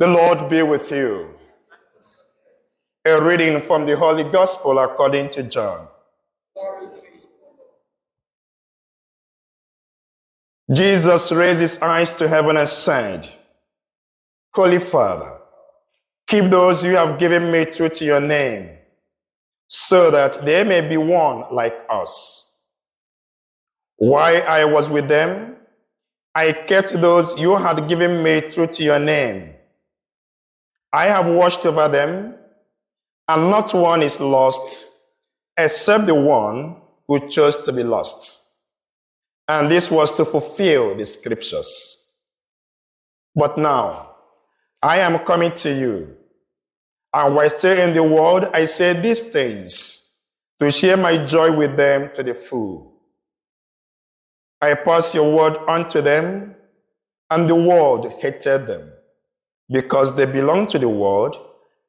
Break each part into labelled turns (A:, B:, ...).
A: The Lord be with you. A reading from the Holy Gospel according to John. Jesus raised his eyes to heaven and said, Holy Father, keep those you have given me true to your name, so that they may be one like us. While I was with them, I kept those you had given me true to your name. I have watched over them, and not one is lost, except the one who chose to be lost. And this was to fulfill the scriptures. But now, I am coming to you, and while still in the world, I say these things, to share my joy with them to the full. I pass your word unto them, and the world hated them, because they belong to the world,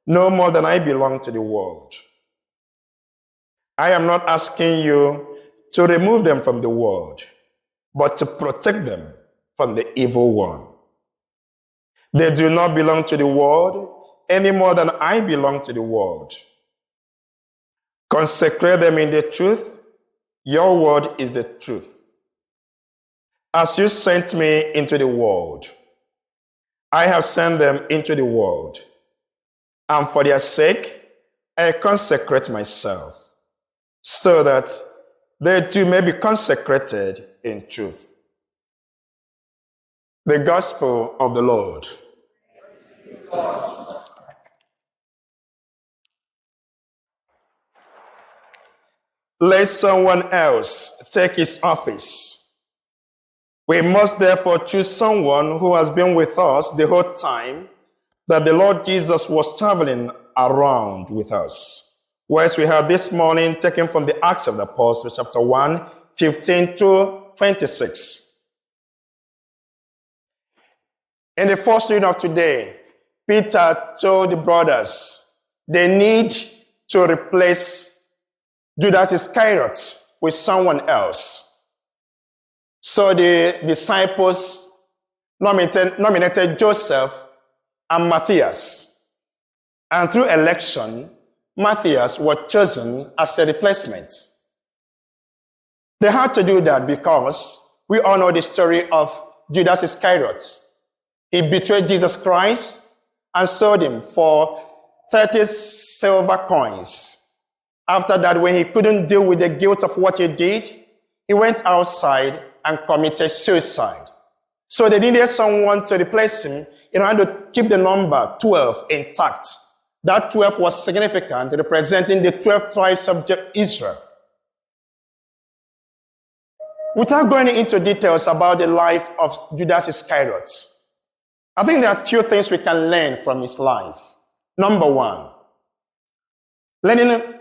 A: no more than I belong to the world. I am not asking you to remove them from the world, but to protect them from the evil one. They do not belong to the world any more than I belong to the world. Consecrate them in the truth. Your word is the truth. As you sent me into the world, I have sent them into the world, and for their sake, I consecrate myself, so that they too may be consecrated in truth. The Gospel of the Lord. Let someone else take his office. We must therefore choose someone who has been with us the whole time that the Lord Jesus was traveling around with us. Whereas we have this morning taken from the Acts of the Apostles, chapter 1, 15 to 26. In the first reading of today, Peter told the brothers they need to replace Judas Iscariot with someone else. So the disciples nominated Joseph and Matthias. And through election, Matthias was chosen as a replacement. They had to do that because we all know the story of Judas Iscariot. He betrayed Jesus Christ and sold him for 30 silver coins. After that, when he couldn't deal with the guilt of what he did, he went outside and committed suicide. So they needed someone to replace him in order to keep the number 12 intact. That 12 was significant, representing the 12 tribes of Israel. Without going into details about the life of Judas Iscariot, I think there are a few things we can learn from his life. Number one, learning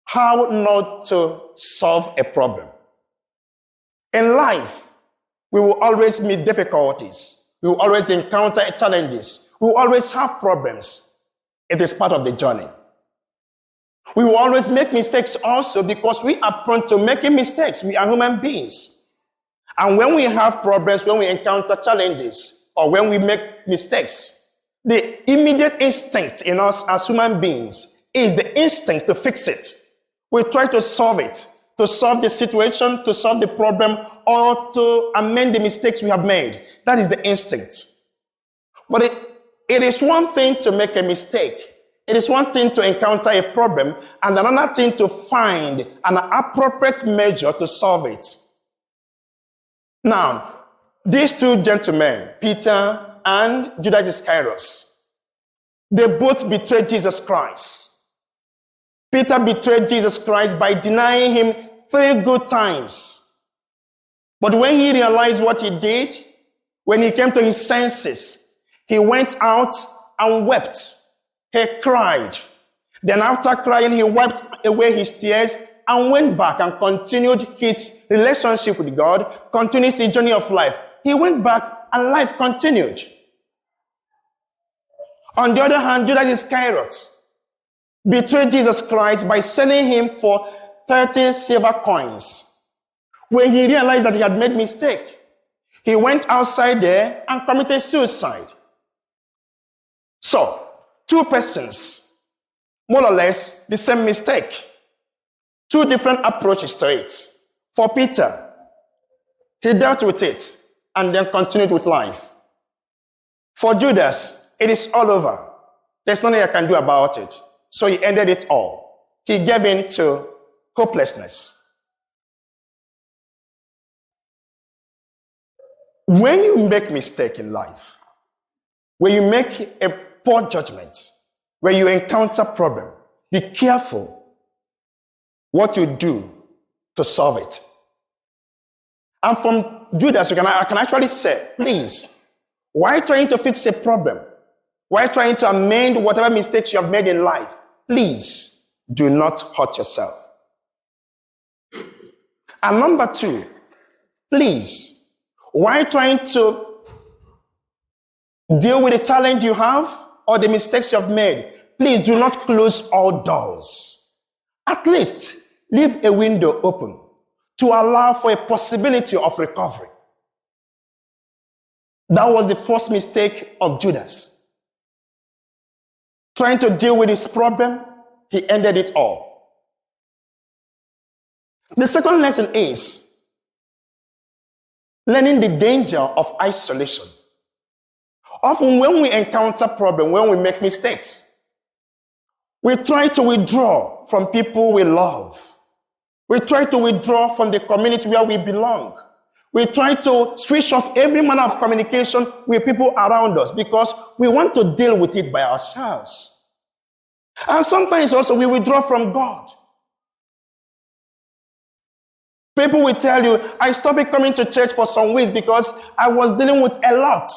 A: how not to solve a problem. In life, we will always meet difficulties. We will always encounter challenges. We will always have problems. It is part of the journey. We will always make mistakes also because we are prone to making mistakes. We are human beings. And when we have problems, when we encounter challenges, or when we make mistakes, the immediate instinct in us as human beings is the instinct to fix it. We try to solve it, to solve the situation, to solve the problem, or to amend the mistakes we have made. That is the instinct. But it is one thing to make a mistake. It is one thing to encounter a problem, and another thing to find an appropriate measure to solve it. Now, these two gentlemen, Peter and Judas Iscariot, they both betrayed Jesus Christ. Peter betrayed Jesus Christ by denying him 3 good times. But when he realized what he did, when he came to his senses, he went out and wept. He cried. Then after crying, he wiped away his tears and went back and continued his relationship with God, continued his journey of life. He went back and life continued. On the other hand, Judas Iscariot betrayed Jesus Christ by selling him for 30 silver coins. When he realized that he had made a mistake, he went outside there and committed suicide. So, two persons, more or less the same mistake. Two different approaches to it. For Peter, he dealt with it and then continued with life. For Judas, it is all over. There's nothing I can do about it. So he ended it all. He gave in to hopelessness. When you make mistake in life, when you make a poor judgment, when you encounter problem, be careful what you do to solve it. And from Judas, I can actually say, please, why trying to fix a problem? Why trying to amend whatever mistakes you have made in life? Please do not hurt yourself. And number two, please, why trying to deal with the challenge you have or the mistakes you have made? Please do not close all doors. At least leave a window open to allow for a possibility of recovery. That was the first mistake of Judas. Trying to deal with his problem, he ended it all. The second lesson is learning the danger of isolation. Often when we encounter problems, when we make mistakes, we try to withdraw from people we love. We try to withdraw from the community where we belong. We try to switch off every manner of communication with people around us because we want to deal with it by ourselves. And sometimes also we withdraw from God. People will tell you, I stopped coming to church for some weeks because I was dealing with a lot.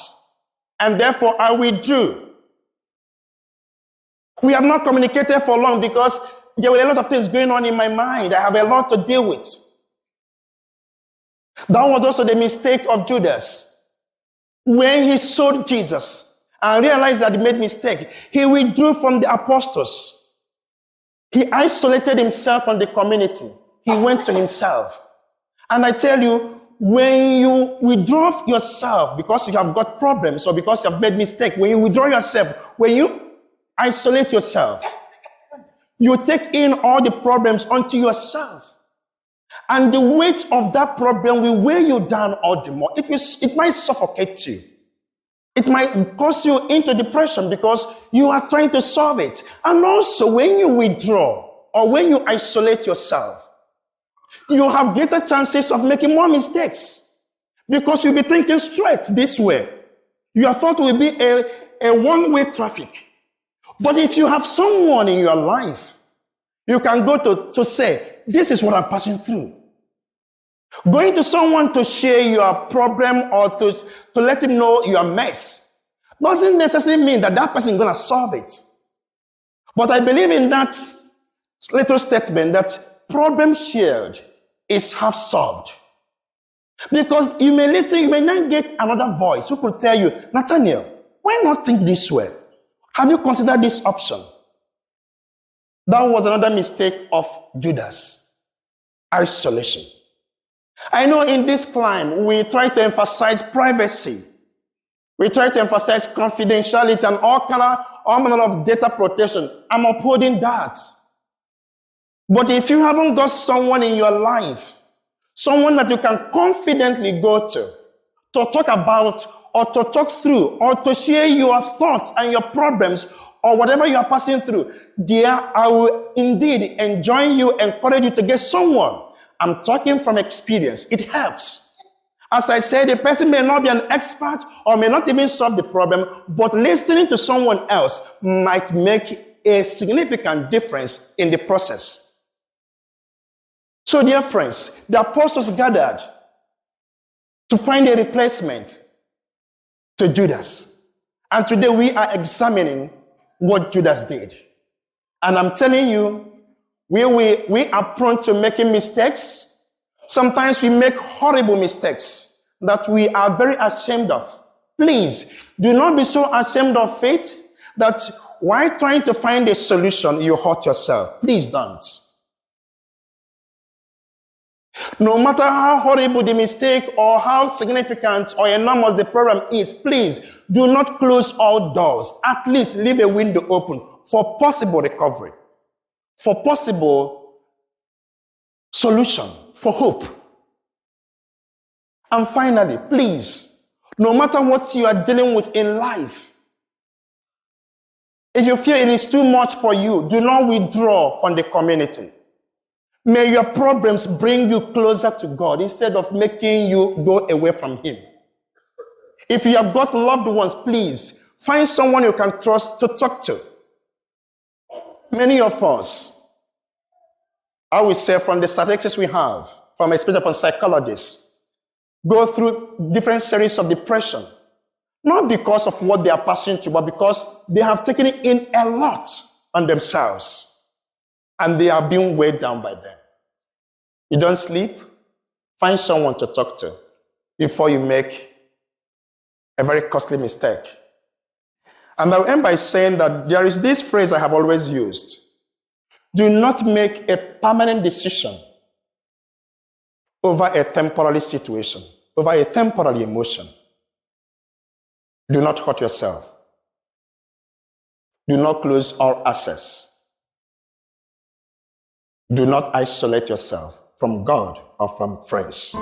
A: And therefore I withdrew. We have not communicated for long because there were a lot of things going on in my mind. I have a lot to deal with. That was also the mistake of Judas. When he sold Jesus and realized that he made a mistake, he withdrew from the apostles. He isolated himself from the community. He went to himself. And I tell you, when you withdraw yourself because you have got problems or because you have made mistake, when you withdraw yourself, when you isolate yourself, you take in all the problems onto yourself. And the weight of that problem will weigh you down all the more. It might suffocate you. It might cause you into depression because you are trying to solve it. And also, when you withdraw or when you isolate yourself, you have greater chances of making more mistakes because you'll be thinking straight this way. Your thought will be a one-way traffic. But if you have someone in your life, you can go to say, this is what I'm passing through. Going to someone to share your problem or to let him know your mess doesn't necessarily mean that person is going to solve it. But I believe in that little statement that problem shared is half solved. Because you may listen, you may not get another voice who could tell you, Nathaniel, why not think this way? Have you considered this option? That was another mistake of Judas. Isolation. I know in this climb, we try to emphasize privacy. We try to emphasize confidentiality and all manner of data protection. I'm upholding that. But if you haven't got someone in your life, someone that you can confidently go to talk about or to talk through or to share your thoughts and your problems or whatever you are passing through, dear, I will indeed enjoin you, encourage you to get someone. I'm talking from experience. It helps. As I said, the person may not be an expert or may not even solve the problem, but listening to someone else might make a significant difference in the process. So, dear friends, the apostles gathered to find a replacement to Judas. And today we are examining what Judas did. And I'm telling you, we are prone to making mistakes. Sometimes we make horrible mistakes that we are very ashamed of. Please, do not be so ashamed of it that while trying to find a solution, you hurt yourself. Please don't. No matter how horrible the mistake or how significant or enormous the problem is, please do not close all doors. At least leave a window open for possible recovery, for possible solution, for hope. And finally, please, no matter what you are dealing with in life, if you feel it is too much for you, do not withdraw from the community. May your problems bring you closer to God instead of making you go away from Him. If you have got loved ones, please find someone you can trust to talk to. Many of us, I will say from the statistics we have, from experience from psychologists, go through different series of depression. Not because of what they are passing through, but because they have taken it in a lot on themselves. And they are being weighed down by them. You don't sleep? Find someone to talk to before you make a very costly mistake. And I'll end by saying that there is this phrase I have always used. Do not make a permanent decision over a temporary situation, over a temporary emotion. Do not hurt yourself. Do not close all access. Do not isolate yourself from God or from friends.